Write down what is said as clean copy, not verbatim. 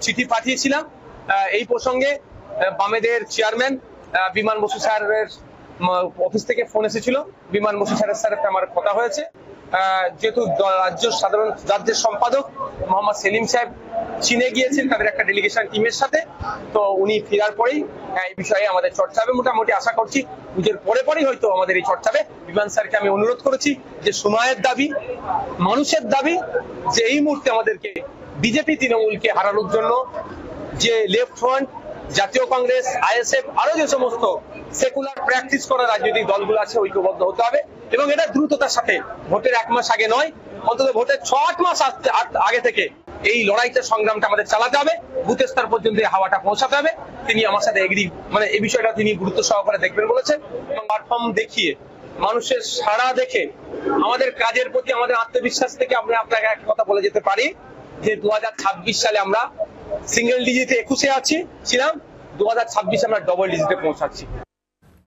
চিঠি পাঠিয়েছিলাম। এই প্রসঙ্গে বামেদের চেয়ারম্যান বিমান বসু স্যারের অফিস থেকে ফোন এসেছিল। বিমান বসু স্যারের সাথে আমার কথা হয়েছে। যেহেতু রাজ্যের সম্পাদক মোহাম্মদ সেলিম সাহেব চীনে গিয়েছেন তাদের একটা ডেলিগেশন টিমের সাথে, তো উনি ফেরার পরেই এই বিষয়ে আমাদের চর্চা হবে। মোটামুটি আশা করছি পুজোর পরেই হয়তো আমাদের এই চর্চা হবে। বিমান স্যারকে আমি অনুরোধ করেছি যে সময়ের দাবি, মানুষের দাবি, যে এই মুহূর্তে আমাদেরকে বিজেপি তৃণমূলকে হারানোর জন্য যে লেফট ফ্রন্ট, জাতীয় কংগ্রেস, আইএসএফ আরো যে সমস্ত সেকুলার প্র্যাকটিস করা রাজনৈতিক দলগুলো আছে ঐক্যবদ্ধ হতে হবে, এবং এটা দ্রুততার সাথে, ভোটের 1 মাস আগে নয়, অন্তত ভোটের 6-8 মাস আগে থেকে এই লড়াইটা, সংগ্রামটা আমাদের চালাতে হবে। বুথ স্তর পর্যন্ত হাওয়াটা পৌঁছাতে হবে। তিনি আমার সাথে এগ্রি, মানে এই বিষয়টা তিনি গুরুত্ব সহকারে দেখবেন বলেছেন। এবং প্ল্যাটফর্ম দেখিয়ে, মানুষের সাড়া দেখে, আমাদের কাজের প্রতি আমাদের আত্মবিশ্বাস থেকে আমরা আপনাকে একটা কথা বলে যেতে পারি যে 2026 সালে আমরা সিঙ্গেল ডিজিটে 21-এ ছিলাম, 2026 আমরা ডবল ডিজিটে পৌঁছাচ্ছি।